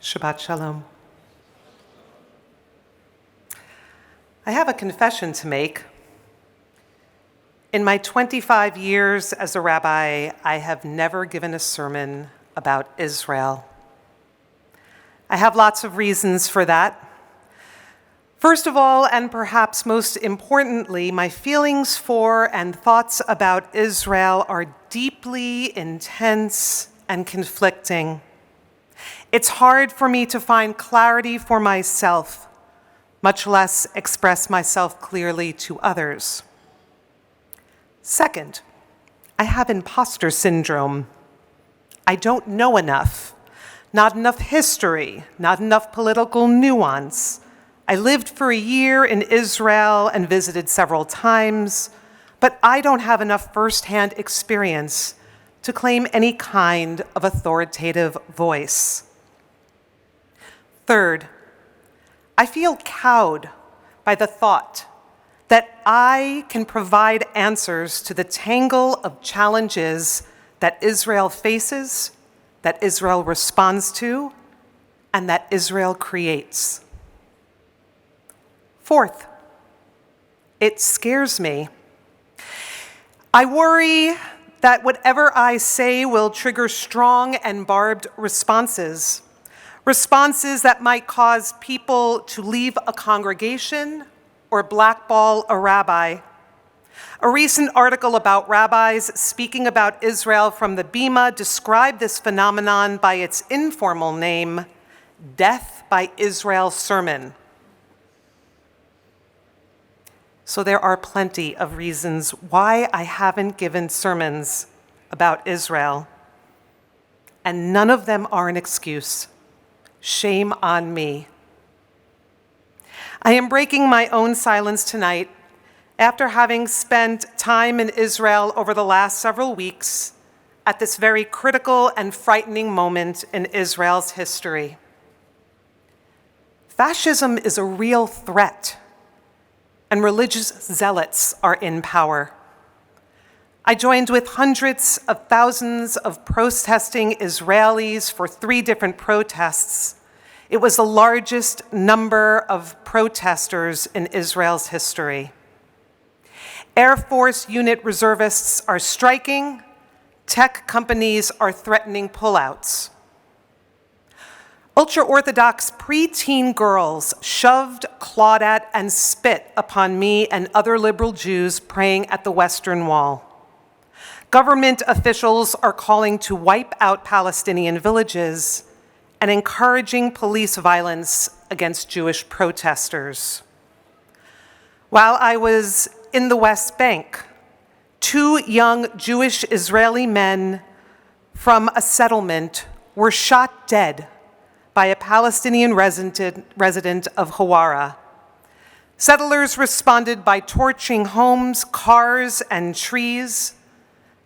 Shabbat Shalom. I have a confession to make. In my 25 years as a rabbi, I have never given a sermon about Israel. I have lots of reasons for that. First of all, and perhaps most importantly, my feelings for and thoughts about Israel are deeply intense and conflicting. It's hard for me to find clarity for myself, much less express myself clearly to others. Second, I have imposter syndrome. I don't know enough, not enough history, not enough political nuance. I lived for a year in Israel and visited several times, but I don't have enough firsthand experience to claim any kind of authoritative voice. Third, I feel cowed by the thought that I can provide answers to the tangle of challenges that Israel faces, that Israel responds to, and that Israel creates. Fourth, it scares me. I worry that whatever I say will trigger strong and barbed responses that might cause people to leave a congregation or blackball a rabbi. A recent article about rabbis speaking about Israel from the Bima described this phenomenon by its informal name, Death by Israel Sermon. So there are plenty of reasons why I haven't given sermons about Israel, and none of them are an excuse. Shame on me. I am breaking my own silence tonight after having spent time in Israel over the last several weeks at this very critical and frightening moment in Israel's history. Fascism is a real threat, and religious zealots are in power. I joined with hundreds of thousands of protesting Israelis for 3 different protests. It was the largest number of protesters in Israel's history. Air Force unit reservists are striking. Tech companies are threatening pullouts. Ultra-Orthodox preteen girls shoved, clawed at, and spit upon me and other liberal Jews praying at the Western Wall. Government officials are calling to wipe out Palestinian villages and encouraging police violence against Jewish protesters. While I was in the West Bank, 2 young Jewish Israeli men from a settlement were shot dead by a Palestinian resident of Hawara. Settlers responded by torching homes, cars, and trees.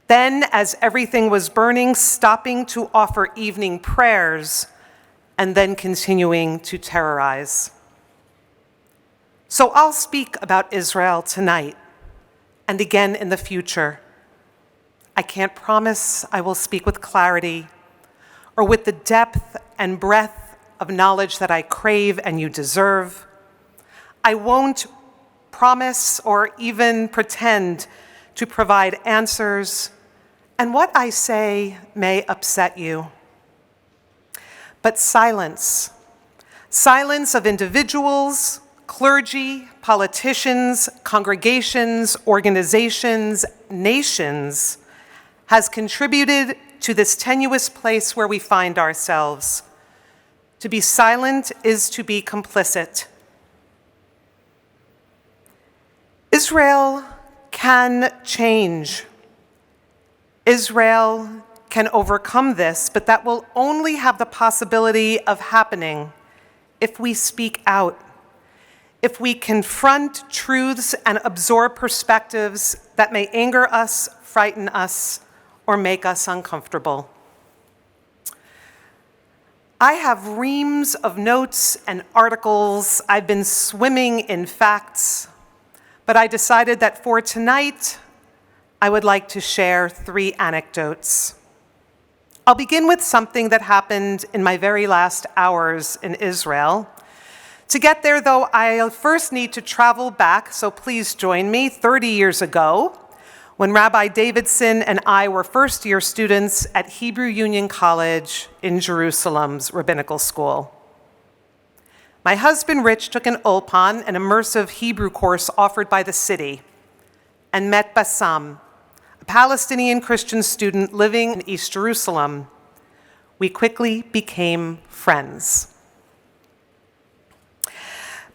Then, as everything was burning, stopping to offer evening prayers, and then continuing to terrorize. So I'll speak about Israel tonight, and again in the future. I can't promise I will speak with clarity, or with the depth and breadth of knowledge that I crave and you deserve. I won't promise or even pretend to provide answers, and what I say may upset you. But silence of individuals, clergy, politicians, congregations, organizations, nations, has contributed to this tenuous place where we find ourselves. To be silent is to be complicit. Israel can change. Israel can overcome this, but that will only have the possibility of happening if we speak out, if we confront truths and absorb perspectives that may anger us, frighten us, or make us uncomfortable. I have reams of notes and articles. I've been swimming in facts, but I decided that for tonight, I would like to share 3 anecdotes. I'll begin with something that happened in my very last hours in Israel. To get there, though, I first need to travel back, so please join me, 30 years ago, when Rabbi Davidson and I were first-year students at Hebrew Union College in Jerusalem's rabbinical school. My husband, Rich, took an Ulpan, an immersive Hebrew course offered by the city, and met Bassam, a Palestinian Christian student living in East Jerusalem. We quickly became friends.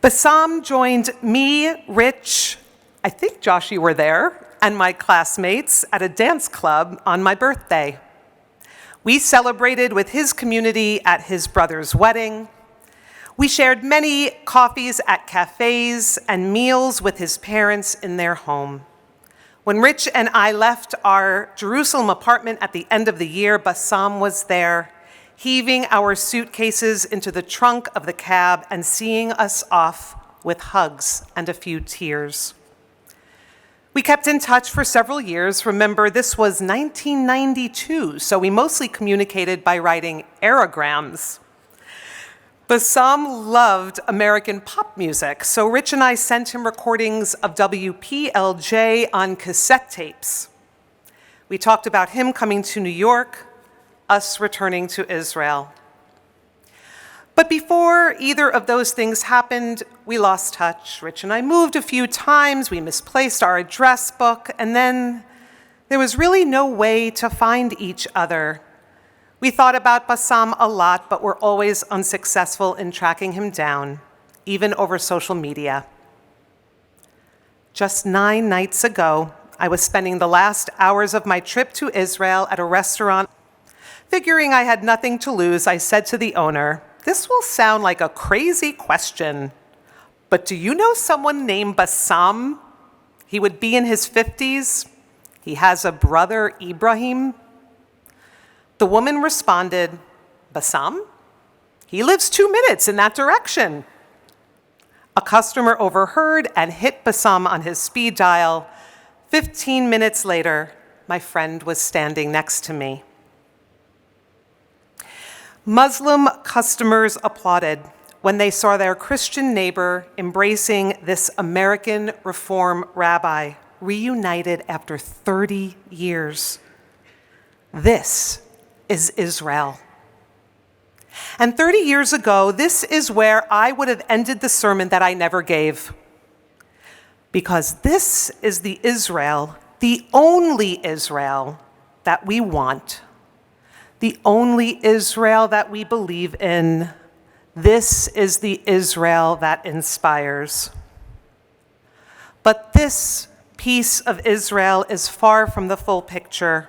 Bassam joined me, Rich, I think Josh, you were there, and my classmates at a dance club on my birthday. We celebrated with his community at his brother's wedding. We shared many coffees at cafes and meals with his parents in their home. When Rich and I left our Jerusalem apartment at the end of the year, Bassam was there, heaving our suitcases into the trunk of the cab and seeing us off with hugs and a few tears. We kept in touch for several years. Remember, this was 1992, so we mostly communicated by writing aerograms. Bassam loved American pop music, so Rich and I sent him recordings of WPLJ on cassette tapes. We talked about him coming to New York, us returning to Israel. But before either of those things happened, we lost touch. Rich and I moved a few times, we misplaced our address book, and then there was really no way to find each other. We thought about Bassam a lot, but were always unsuccessful in tracking him down, even over social media. Just 9 nights ago, I was spending the last hours of my trip to Israel at a restaurant. Figuring I had nothing to lose, I said to the owner, "This will sound like a crazy question, but do you know someone named Bassam? He would be in his 50s. He has a brother, Ibrahim." The woman responded, "Bassam? He lives 2 minutes in that direction." A customer overheard and hit Bassam on his speed dial. 15 minutes later, my friend was standing next to me. Muslim customers applauded when they saw their Christian neighbor embracing this American Reform rabbi, reunited after 30 years. This is Israel. And 30 years ago, this is where I would have ended the sermon that I never gave. Because this is the Israel, the only Israel that we want. The only Israel that we believe in. This is the Israel that inspires. But this piece of Israel is far from the full picture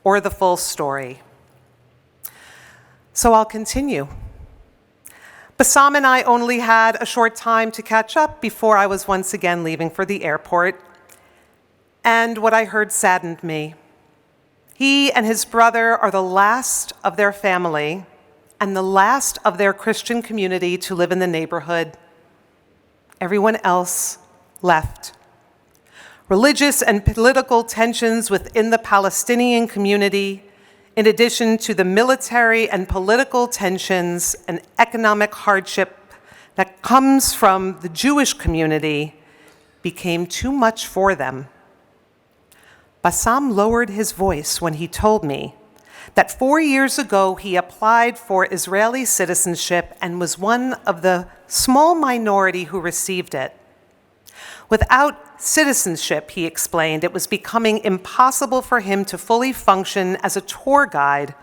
or the full story. So I'll continue. Bassam and I only had a short time to catch up before I was once again leaving for the airport. And what I heard saddened me. He and his brother are the last of their family and the last of their Christian community to live in the neighborhood. Everyone else left. Religious and political tensions within the Palestinian community, in addition to the military and political tensions and economic hardship that comes from the Jewish community, became too much for them. Bassam lowered his voice when he told me that 4 years ago he applied for Israeli citizenship and was one of the small minority who received it. Without citizenship, he explained, it was becoming impossible for him to fully function as a tour guide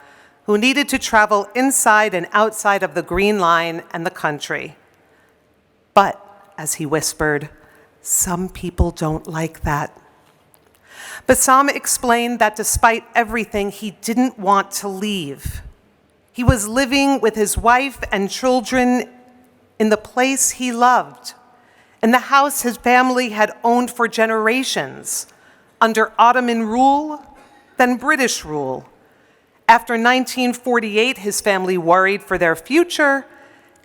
who needed to travel inside and outside of the Green Line and the country. But, as he whispered, some people don't like that. Bassam explained that despite everything, he didn't want to leave. He was living with his wife and children in the place he loved, in the house his family had owned for generations, under Ottoman rule, then British rule. After 1948, his family worried for their future,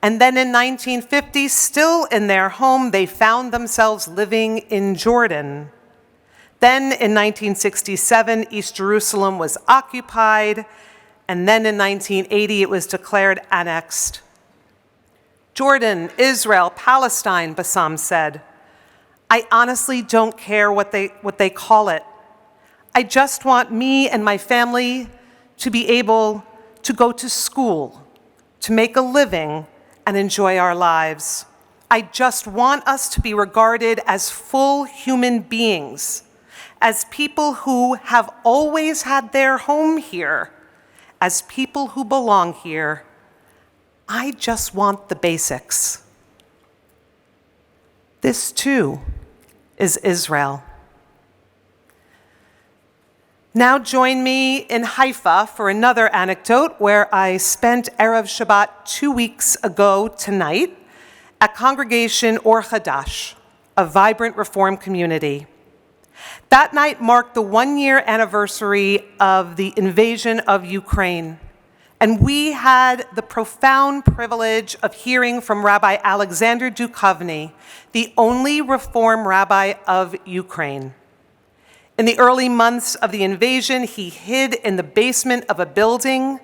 and then in 1950, still in their home, they found themselves living in Jordan. Then in 1967, East Jerusalem was occupied, and then in 1980 it was declared annexed. Jordan, Israel, Palestine, Bassam said. I honestly don't care what they call it. I just want me and my family to be able to go to school, to make a living, and enjoy our lives. I just want us to be regarded as full human beings, as people who have always had their home here, as people who belong here. I just want the basics. This too is Israel. Now join me in Haifa for another anecdote where I spent Erev Shabbat 2 weeks ago tonight at Congregation Or Hadash, a vibrant Reform community. That night marked the 1-year anniversary of the invasion of Ukraine, and we had the profound privilege of hearing from Rabbi Alexander Duchovny, the only Reform rabbi of Ukraine. In the early months of the invasion, he hid in the basement of a building,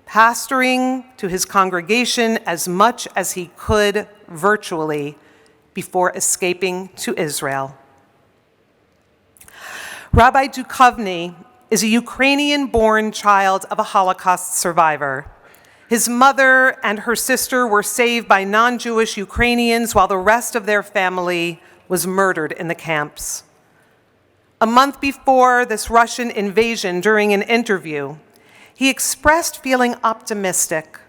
pastoring to his congregation as much as he could virtually before escaping to Israel. Rabbi Duchovny is a Ukrainian-born child of a Holocaust survivor. His mother and her sister were saved by non-Jewish Ukrainians while the rest of their family was murdered in the camps. A month before this Russian invasion, during an interview, he expressed feeling optimistic,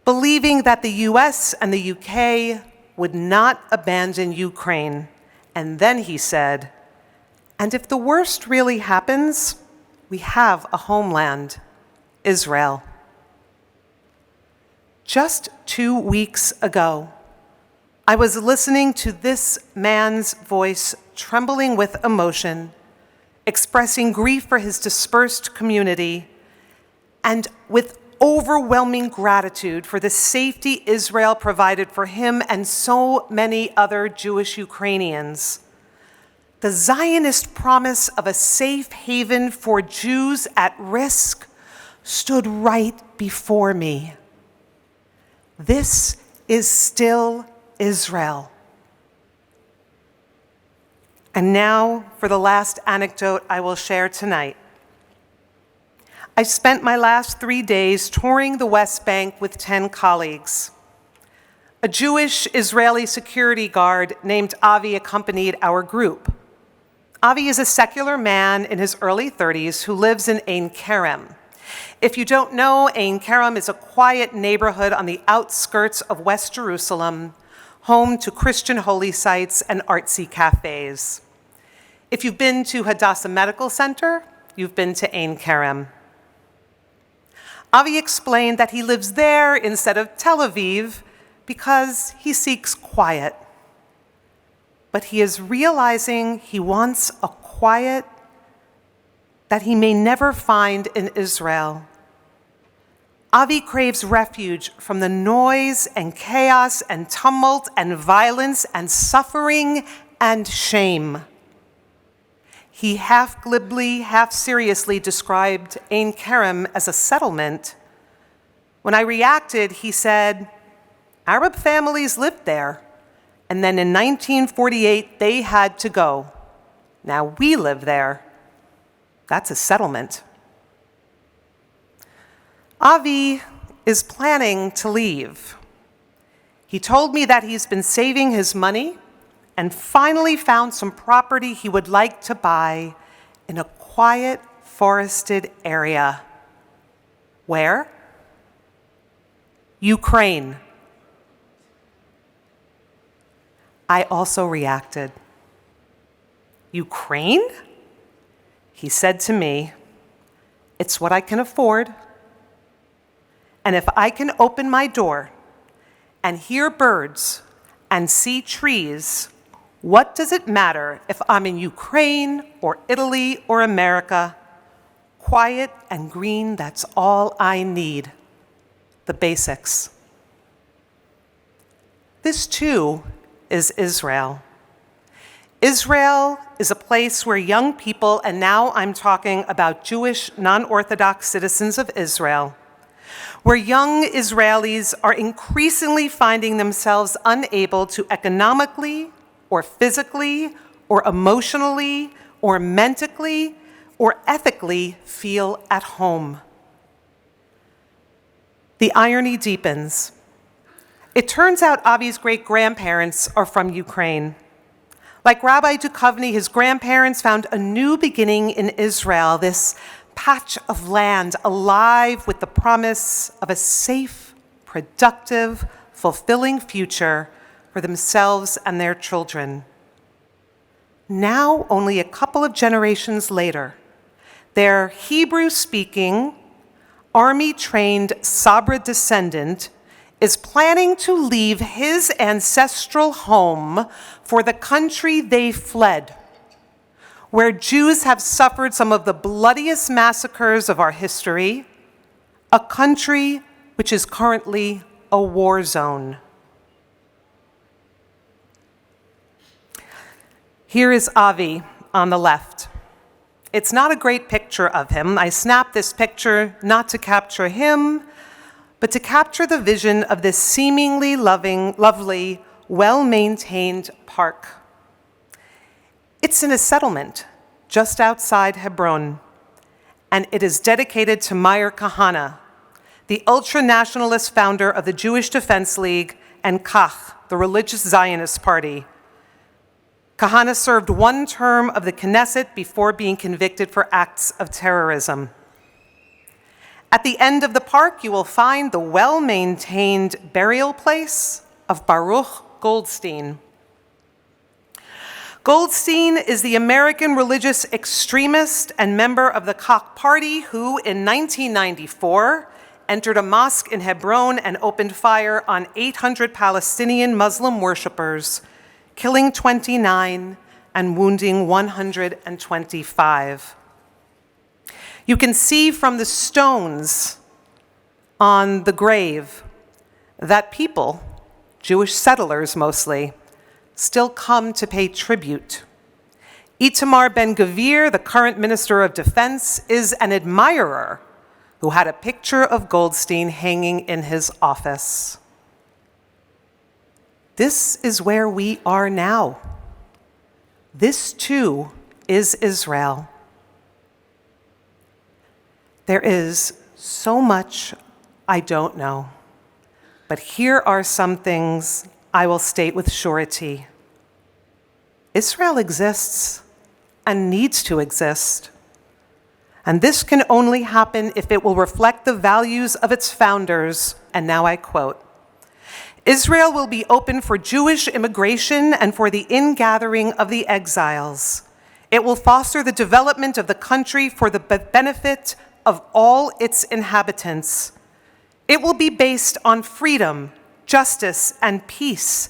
believing that the US and the UK would not abandon Ukraine. And then he said, and if the worst really happens, we have a homeland, Israel. Just 2 weeks ago, I was listening to this man's voice trembling with emotion, expressing grief for his dispersed community, and with overwhelming gratitude for the safety Israel provided for him and so many other Jewish Ukrainians. The Zionist promise of a safe haven for Jews at risk stood right before me. This is still Israel. And now for the last anecdote I will share tonight. I spent my last 3 days touring the West Bank with 10 colleagues. A Jewish Israeli security guard named Avi accompanied our group. Avi is a secular man in his early 30s who lives in Ein Kerem. If you don't know, Ein Kerem is a quiet neighborhood on the outskirts of West Jerusalem, home to Christian holy sites and artsy cafes. If you've been to Hadassah Medical Center, you've been to Ein Kerem. Avi explained that he lives there instead of Tel Aviv because he seeks quiet. But he is realizing he wants a quiet that he may never find in Israel. Avi craves refuge from the noise and chaos and tumult and violence and suffering and shame. He half glibly, half seriously described Ein Kerem as a settlement. When I reacted, he said, Arab families lived there, and then in 1948 they had to go. Now we live there. That's a settlement. Avi is planning to leave. He told me that he's been saving his money and finally found some property he would like to buy in a quiet, forested area. Where? Ukraine. I also reacted. Ukraine? He said to me, it's what I can afford. And if I can open my door and hear birds and see trees, what does it matter if I'm in Ukraine or Italy or America? Quiet and green, that's all I need. The basics. This too is Israel. Israel is a place where young people, and now I'm talking about Jewish non-Orthodox citizens of Israel, where young Israelis are increasingly finding themselves unable to economically or physically or emotionally or mentally or ethically feel at home. The irony deepens. It turns out Avi's great-grandparents are from Ukraine. Like Rabbi Duchovny, his grandparents found a new beginning in Israel, this patch of land alive with the promise of a safe, productive, fulfilling future for themselves and their children. Now, only a couple of generations later, their Hebrew-speaking, army-trained Sabra descendant is planning to leave his ancestral home for the country they fled, where Jews have suffered some of the bloodiest massacres of our history, a country which is currently a war zone. Here is Avi on the left. It's not a great picture of him. I snapped this picture not to capture him, but to capture the vision of this seemingly lovely, well-maintained park. It's in a settlement just outside Hebron, and it is dedicated to Meir Kahane, the ultra-nationalist founder of the Jewish Defense League and Kach, the religious Zionist party. Kahane served one term of the Knesset before being convicted for acts of terrorism. At the end of the park, you will find the well-maintained burial place of Baruch Goldstein. Goldstein is the American religious extremist and member of the Kach Party who, in 1994, entered a mosque in Hebron and opened fire on 800 Palestinian Muslim worshippers, killing 29 and wounding 125. You can see from the stones on the grave that people, Jewish settlers mostly, still come to pay tribute. Itamar Ben-Gvir, the current Minister of Defense, is an admirer who had a picture of Goldstein hanging in his office. This is where we are now. This, too, is Israel. There is so much I don't know, but here are some things I will state with surety. Israel exists and needs to exist. And this can only happen if it will reflect the values of its founders, and now I quote, Israel will be open for Jewish immigration and for the ingathering of the exiles. It will foster the development of the country for the benefit of all its inhabitants. It will be based on freedom, justice, and peace,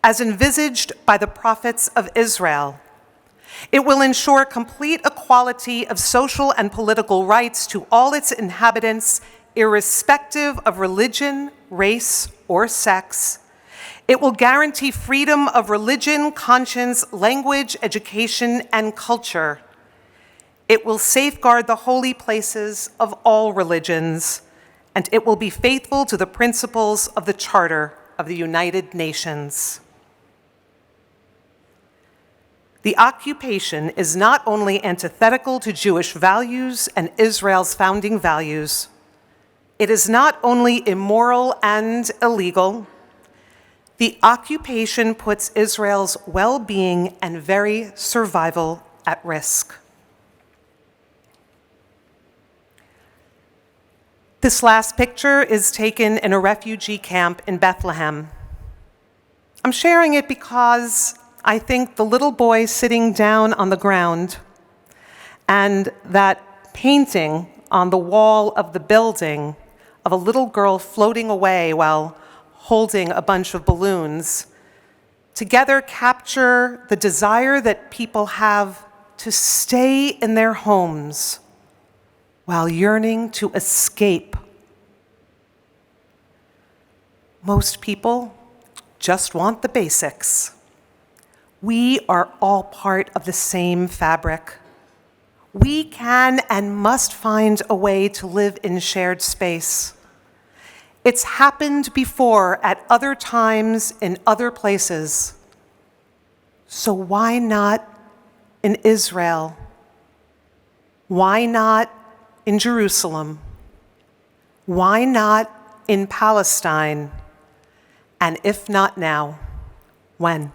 as envisaged by the prophets of Israel. It will ensure complete equality of social and political rights to all its inhabitants, irrespective of religion, race, or sex. It will guarantee freedom of religion, conscience, language, education, and culture. It will safeguard the holy places of all religions, and it will be faithful to the principles of the Charter of the United Nations. The occupation is not only antithetical to Jewish values and Israel's founding values, it is not only immoral and illegal, the occupation puts Israel's well-being and very survival at risk. This last picture is taken in a refugee camp in Bethlehem. I'm sharing it because I think the little boy sitting down on the ground and that painting on the wall of the building of a little girl floating away while holding a bunch of balloons together capture the desire that people have to stay in their homes while yearning to escape. Most people just want the basics. We are all part of the same fabric. We can and must find a way to live in shared space. It's happened before at other times in other places. So why not in Israel? Why not in Jerusalem? Why not in Palestine? And if not now, when?